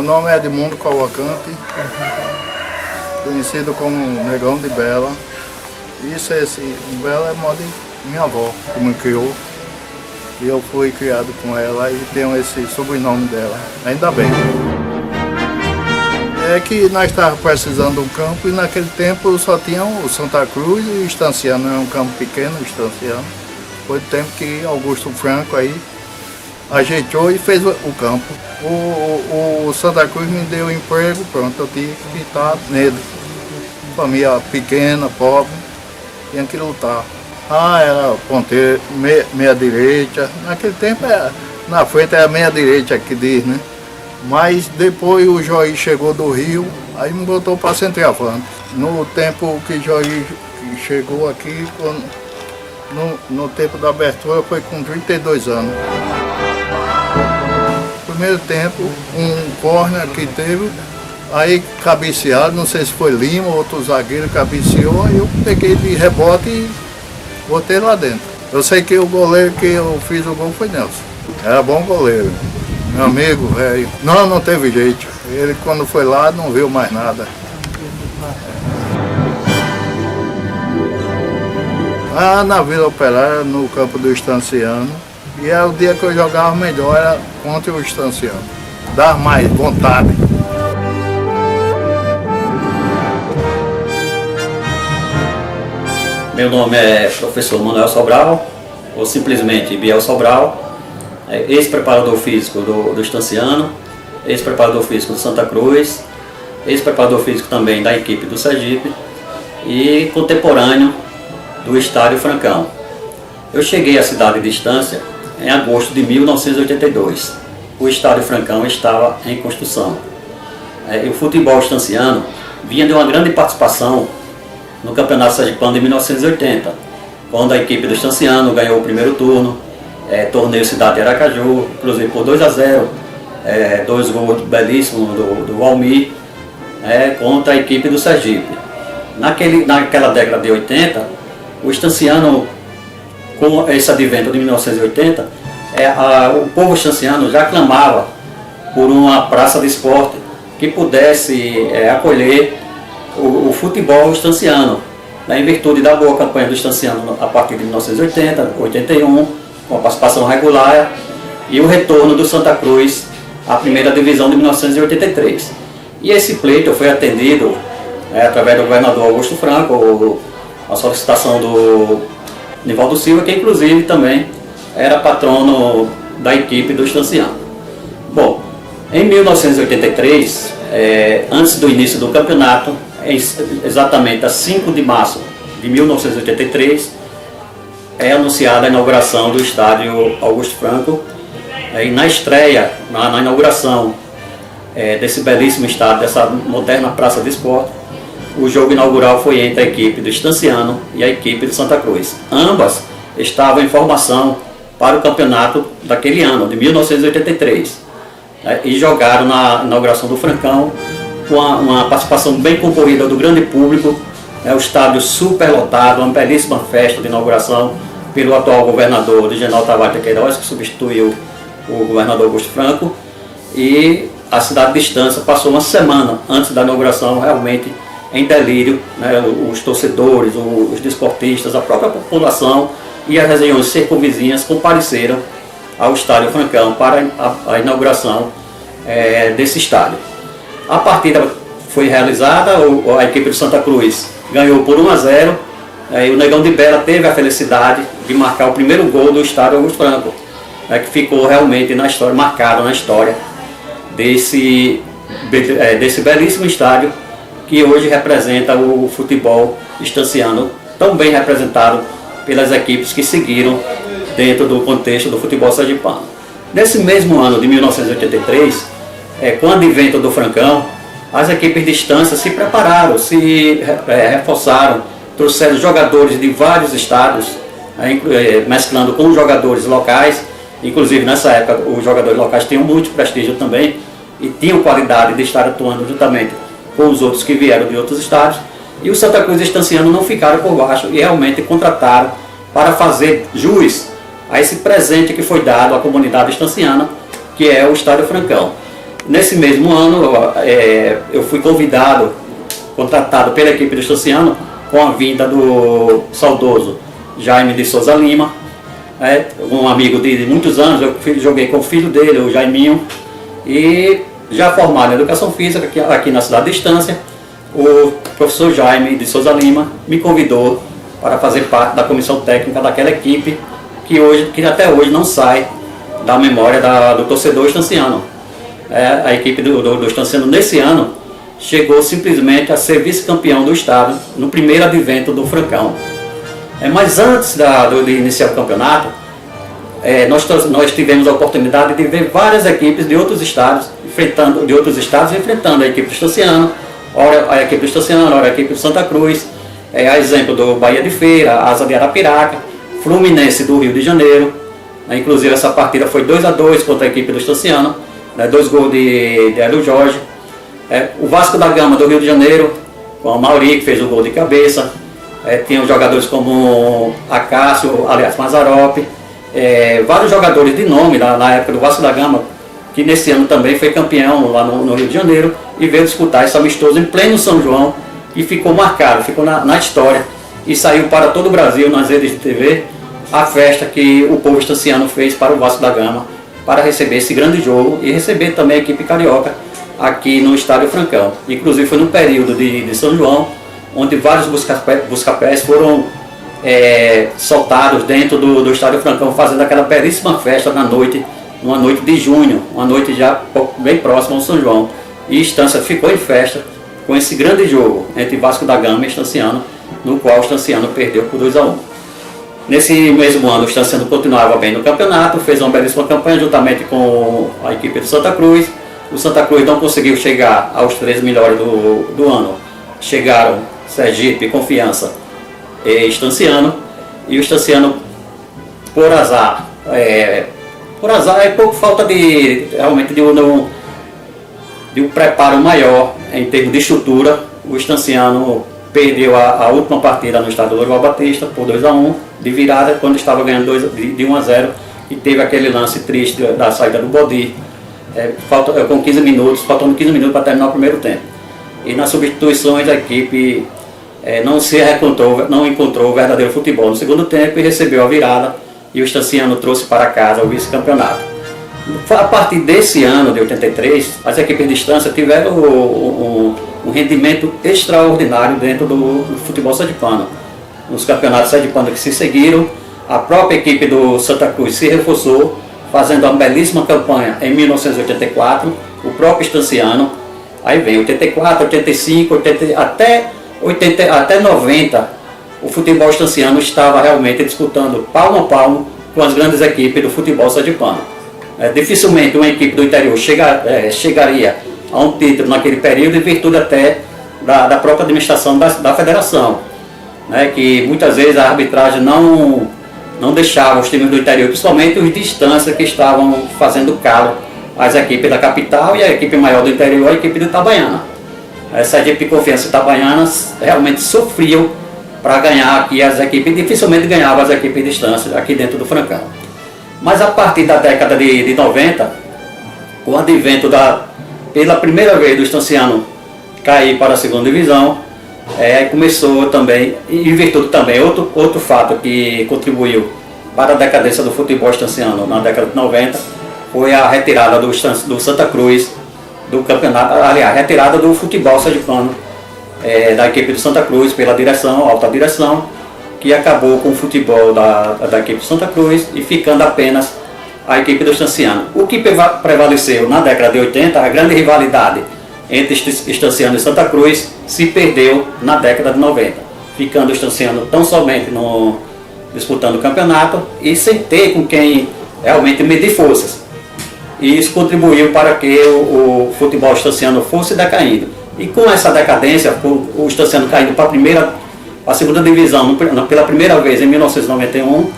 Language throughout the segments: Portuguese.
nome é Edmundo Cavalcante, conhecido como Negão de Bela. Esse Bela é modo de minha avó, que me criou. E eu fui criado com ela e tenho esse sobrenome dela, ainda bem. É que nós estávamos precisando de um campo e naquele tempo só tinha o Santa Cruz e o Estanciano, era um campo pequeno, o Estanciano. Foi o tempo que Augusto Franco aí ajeitou e fez o campo. O Santa Cruz me deu emprego, pronto, eu tive que estar nele. Família pequena, pobre, tinha que lutar. Era ponteiro, meia direita. Naquele tempo, na frente era meia direita que diz, né? Mas depois o Joí chegou do Rio, aí me botou para centroavante. No tempo que Joí chegou aqui, no tempo da abertura, foi com 32 anos. Primeiro tempo, um corner que teve, aí cabecearam, não sei se foi Lima, outro zagueiro cabeceou, aí eu peguei de rebote e botei lá dentro. Eu sei que o goleiro que eu fiz o gol foi Nelson. Era bom goleiro, meu amigo, velho. Não teve jeito. Ele quando foi lá não viu mais nada. Na Vila Operária, no campo do Estanciano. E era o dia que eu jogava melhor, era contra o Estanciano. Dava mais vontade. Meu nome é professor Manuel Sobral, ou simplesmente Biel Sobral, ex-preparador físico do Estanciano, ex-preparador físico do Santa Cruz, ex-preparador físico também da equipe do Sergipe e contemporâneo do Estádio Francão. Eu cheguei à cidade de Estância em agosto de 1982. O Estádio Francão estava em construção. O futebol estanciano vinha de uma grande participação no Campeonato Sergipano de 1980, quando a equipe do Estanciano ganhou o primeiro turno, torneio Cidade de Aracaju, inclusive por 2-0, 2 gols belíssimos do Almir, contra a equipe do Sergipe. Naquela década de 80, o Estanciano, com esse advento de 1980, o povo estanciano já clamava por uma praça de esporte que pudesse acolher o futebol estanciano, em virtude da boa campanha do Estanciano a partir de 1980, 81, com a participação regular, e o retorno do Santa Cruz à primeira divisão de 1983. E esse pleito foi atendido através do governador Augusto Franco, a solicitação do Nivaldo Silva, que inclusive também era patrono da equipe do Estanciano. Bom, em 1983, antes do início do campeonato, exatamente a 5 de março de 1983, é anunciada a inauguração do estádio Augusto Franco. E na estreia, na inauguração desse belíssimo estádio, dessa moderna praça de esporte, o jogo inaugural foi entre a equipe do Estanciano e a equipe do Santa Cruz. Ambas estavam em formação para o campeonato daquele ano, de 1983, e jogaram na inauguração do Francão, com uma participação bem concorrida do grande público, o estádio super lotado, uma belíssima festa de inauguração pelo atual governador Reginaldo Tavares de Queiroz, que substituiu o governador Augusto Franco, e a cidade de Estância passou uma semana antes da inauguração realmente em delírio, os torcedores, os desportistas, a própria população e as regiões circunvizinhas compareceram ao estádio Francão para a inauguração desse estádio. A partida foi realizada, a equipe do Santa Cruz ganhou por 1-0, e o Negão de Bela teve a felicidade de marcar o primeiro gol do estádio Augusto Franco, que ficou realmente na história, marcado na história desse belíssimo estádio que hoje representa o futebol estanciano, tão bem representado pelas equipes que seguiram dentro do contexto do futebol sergipano. Nesse mesmo ano de 1983, com o advento do Francão, as equipes de Estância se prepararam, se reforçaram, trouxeram jogadores de vários estados, mesclando com os jogadores locais. Inclusive nessa época os jogadores locais tinham muito prestígio também e tinham qualidade de estar atuando juntamente com os outros que vieram de outros estados. E o Santa Cruz e Estanciano não ficaram por baixo e realmente contrataram para fazer jus a esse presente que foi dado à comunidade estanciana, que é o Estádio Francão. Nesse mesmo ano, eu fui contratado pela equipe do Estanciano, com a vinda do saudoso Jaime de Souza Lima, um amigo de muitos anos. Eu joguei com o filho dele, o Jaiminho, e já formado em Educação Física aqui na cidade de Estância, o professor Jaime de Souza Lima me convidou para fazer parte da comissão técnica daquela equipe que até hoje não sai da memória do torcedor estanciano. A equipe do Estanciano nesse ano chegou simplesmente a ser vice-campeão do estado no primeiro advento do Francão. Mas antes de iniciar o campeonato, nós tivemos a oportunidade de ver várias equipes de outros estados enfrentando a equipe do Estanciano, ora a equipe do Estanciano, ora a equipe do Santa Cruz, a exemplo do Bahia de Feira, Asa de Arapiraca, Fluminense do Rio de Janeiro. Inclusive essa partida foi 2-2 contra a equipe do Estanciano, 2 gols de Hélio Jorge. O Vasco da Gama do Rio de Janeiro, com o Mauri, que fez o gol de cabeça. Tinha jogadores como Acácio, aliás, Mazzaropi, vários jogadores de nome na época do Vasco da Gama, que nesse ano também foi campeão lá no Rio de Janeiro, e veio disputar esse amistoso em pleno São João, e ficou marcado, ficou na história, e saiu para todo o Brasil, nas redes de TV, a festa que o povo estanciano fez para o Vasco da Gama, para receber esse grande jogo, e receber também a equipe carioca aqui no Estádio Francão. Inclusive foi no período de São João, onde vários buscapés foram soltados dentro do Estádio Francão, fazendo aquela belíssima festa numa noite de junho, uma noite já bem próxima ao São João. E Estância ficou em festa com esse grande jogo entre Vasco da Gama e Estanciano, no qual o Estanciano perdeu por 2-1. Nesse mesmo ano, o Estanciano continuava bem no campeonato, fez uma belíssima campanha juntamente com a equipe do Santa Cruz. O Santa Cruz não conseguiu chegar aos 13 melhores do ano. Chegaram Sergipe, Confiança e Estanciano. E o Estanciano, por azar e por falta realmente de um preparo maior em termos de estrutura, o Estanciano perdeu a última partida no estádio Lourival Batista por 2-1 de virada, quando estava ganhando de 1-0, e teve aquele lance triste da saída do Bodi, faltando 15 minutos para terminar o primeiro tempo. E nas substituições a equipe não encontrou o verdadeiro futebol no segundo tempo e recebeu a virada, e o Estanciano trouxe para casa o vice-campeonato. A partir desse ano de 83, as equipes de Estância tiveram um rendimento extraordinário dentro do futebol sergipano. Nos campeonatos sergipanos que se seguiram, a própria equipe do Santa Cruz se reforçou, fazendo uma belíssima campanha em 1984, o próprio Estanciano. Aí vem 84, 85, até 90, o futebol estanciano estava realmente disputando palmo a palmo com as grandes equipes do futebol sergipano. Dificilmente uma equipe do interior chegaria a um título naquele período, em virtude até da própria administração da federação, que muitas vezes a arbitragem não deixava os times do interior, principalmente os de Estância, que estavam fazendo calo às equipes da capital, e a equipe maior do interior, a equipe de Itabaiana. Essa equipe de Confiança e Itabaiana realmente sofriam para ganhar aqui as equipes, dificilmente ganhavam as equipes de Estância aqui dentro do Francão. Mas a partir da década de 90, com o advento pela primeira vez do Estanciano cair para a segunda divisão, começou também, em virtude também, outro fato que contribuiu para a decadência do futebol estanciano na década de 90, foi a retirada do Santa Cruz do campeonato, aliás, a retirada do futebol sergipano, da equipe do Santa Cruz pela alta direção, que acabou com o futebol da equipe do Santa Cruz e ficando apenas a equipe do Estanciano. O que prevaleceu na década de 80, a grande rivalidade entre Estanciano e Santa Cruz, se perdeu na década de 90, ficando o Estanciano tão somente disputando o campeonato e sem ter com quem realmente medir forças. E isso contribuiu para que o futebol estanciano fosse decaindo. E com essa decadência, o Estanciano caindo para a segunda divisão pela primeira vez em 1991,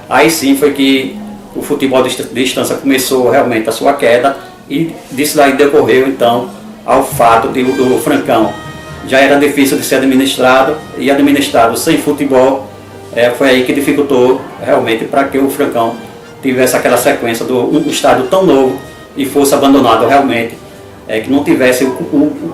aí sim foi que o futebol de Estância começou realmente a sua queda, e disso daí decorreu então ao fato de o Francão já era difícil de ser administrado, e administrado sem futebol, foi aí que dificultou realmente para que o Francão tivesse aquela sequência um estádio tão novo e fosse abandonado realmente que não tivesse o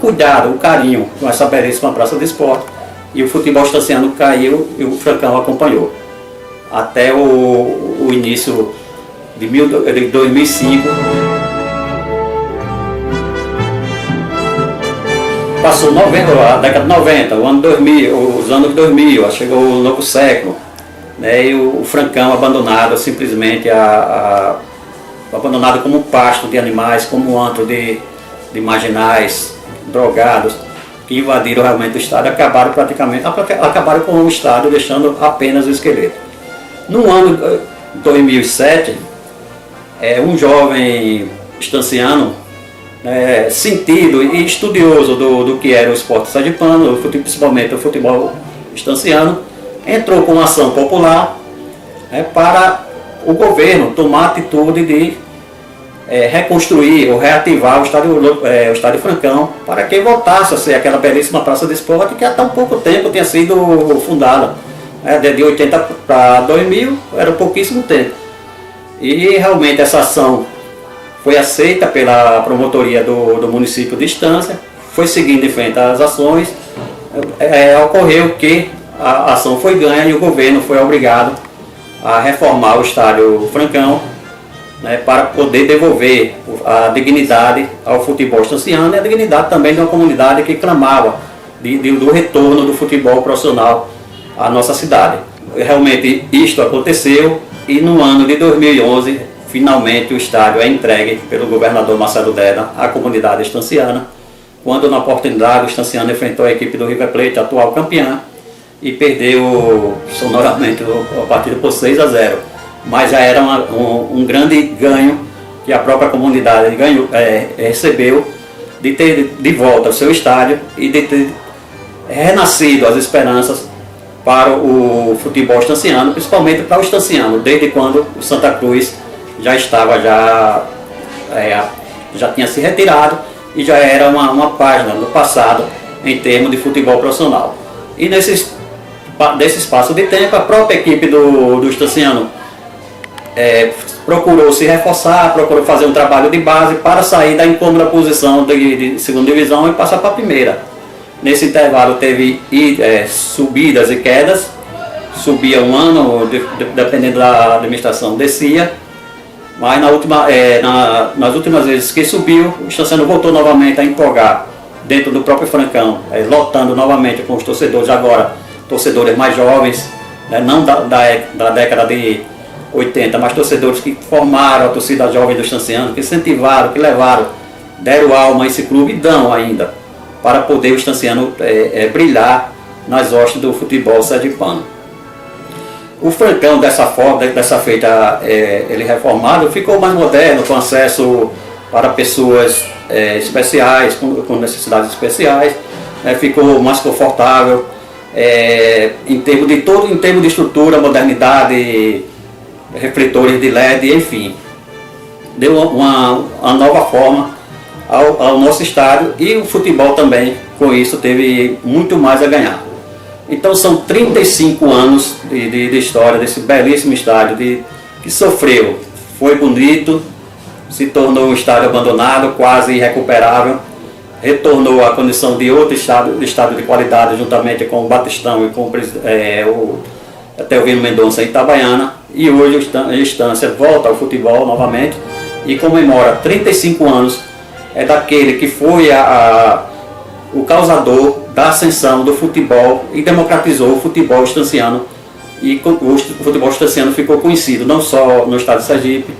cuidado, o carinho com essa belíssima praça de esporte, e o futebol estanciano caiu e o Francão acompanhou. Até o início de 2005. Passou a década de 90, o ano 2000, os anos 2000, chegou o novo século, né, e o Francão abandonado, simplesmente abandonado como pasto de animais, como antro de marginais, drogados, que invadiram realmente o estádio, acabaram com o estádio, deixando apenas o esqueleto. No ano 2007, um jovem estanciano, sentido e estudioso do que era o esporte sergipano, principalmente o futebol estanciano, entrou com uma ação popular para o governo tomar a atitude de reconstruir ou reativar o estádio Francão, para que voltasse a ser aquela belíssima praça de esporte que há tão pouco tempo tinha sido fundada. De 80 para 2000 era pouquíssimo tempo. E realmente essa ação foi aceita pela promotoria do município de Estância, foi seguindo em frente às ações, ocorreu que a ação foi ganha e o governo foi obrigado a reformar o estádio Francão, né, para poder devolver a dignidade ao futebol estanciano e a dignidade também de uma comunidade que clamava do retorno do futebol profissional à nossa cidade. Realmente isto aconteceu e no ano de 2011, finalmente o estádio é entregue pelo governador Marcelo Deda à comunidade estanciana, quando na oportunidade o estanciano enfrentou a equipe do River Plate, atual campeã, e perdeu sonoramente a partida por 6-0. Mas já era um grande ganho que a própria comunidade recebeu de ter de volta o seu estádio e de ter renascido as esperanças para o futebol estanciano, principalmente para o estanciano, desde quando o Santa Cruz já estava, já tinha se retirado e já era uma página no passado em termos de futebol profissional. E nesse espaço de tempo, a própria equipe do estanciano procurou se reforçar, procurou fazer um trabalho de base para sair da incômoda posição de segunda divisão e passar para a primeira. Nesse intervalo teve subidas e quedas, subia um ano, dependendo da administração, descia, mas nas últimas vezes que subiu, o estanciano voltou novamente a empolgar dentro do próprio Francão, lotando novamente com os torcedores, agora torcedores mais jovens, não da década de 80, mas torcedores que formaram a torcida jovem do estanciano, que incentivaram, que levaram, deram alma a esse clube e dão ainda, para poder o estanciano brilhar nas hostes do futebol sergipano. O Francão, dessa feita ele reformado, ficou mais moderno, com acesso para pessoas especiais, com necessidades especiais, ficou mais confortável, em termos de estrutura, modernidade, refletores de LED, enfim. Deu uma nova forma ao nosso estádio e o futebol também, com isso, teve muito mais a ganhar. Então são 35 anos de história desse belíssimo estádio que sofreu, foi bonito, se tornou um estádio abandonado, quase irrecuperável, retornou à condição de outro estádio de qualidade, juntamente com o Batistão e com o Teovino Mendonça em Itabaiana, e hoje a Estância volta ao futebol novamente e comemora 35 anos daquele que foi o causador da ascensão do futebol e democratizou o futebol estanciano, e o futebol estanciano ficou conhecido não só no estado de Sergipe,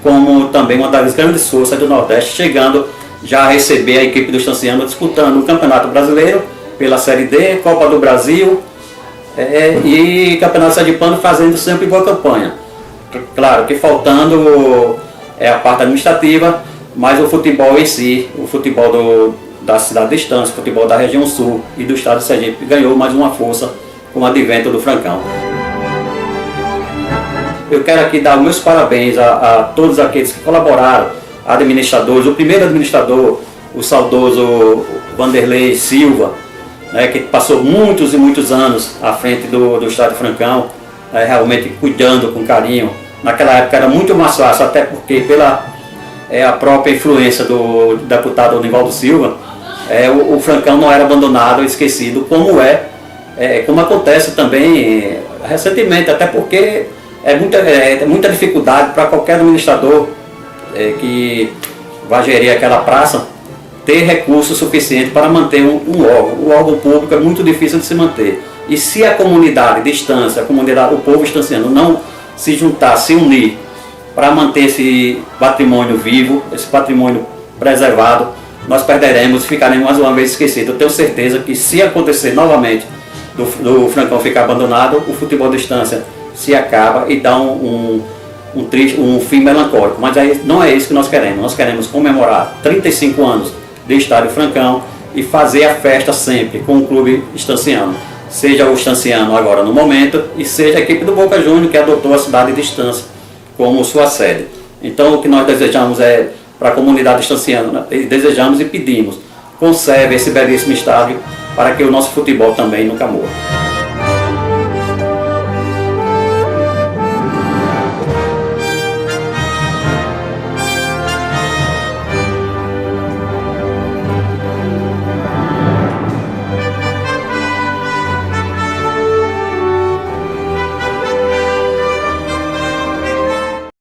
como também uma das grandes forças do Nordeste, chegando já a receber a equipe do estanciano disputando o Campeonato Brasileiro pela Série D, Copa do Brasil e Campeonato Sergipano, fazendo sempre boa campanha. Claro que faltando a parte administrativa, mas o futebol em si, o futebol da cidade de Estância, o futebol da região sul e do estado de Sergipe ganhou mais uma força com o advento do Francão. Eu quero aqui dar meus parabéns a todos aqueles que colaboraram, administradores, o primeiro administrador, o saudoso Vanderlei Silva, que passou muitos e muitos anos à frente do estádio Francão, realmente cuidando com carinho. Naquela época era muito mais fácil, até porque a própria influência do deputado Nivaldo Silva, o Francão não era abandonado, esquecido, como acontece também recentemente, até porque é muita dificuldade para qualquer administrador que vai gerir aquela praça ter recursos suficientes para manter um órgão. O órgão público é muito difícil de se manter. E se a comunidade de Estância, o povo estanciano não se juntar, se unir para manter esse patrimônio vivo, esse patrimônio preservado, nós perderemos e ficaremos mais uma vez esquecidos. Eu tenho certeza que se acontecer novamente do Francão ficar abandonado, o futebol de Estância se acaba e dá um fim melancólico. Mas não é isso que nós queremos. Nós queremos comemorar 35 anos de Estádio Francão e fazer a festa sempre com o clube estanciano. Seja o estanciano agora no momento e seja a equipe do Boca Juniors, que adotou a cidade de Estância como sua sede. Então o que nós desejamos para a comunidade estanciana, desejamos e pedimos, conserve esse belíssimo estádio para que o nosso futebol também nunca morra.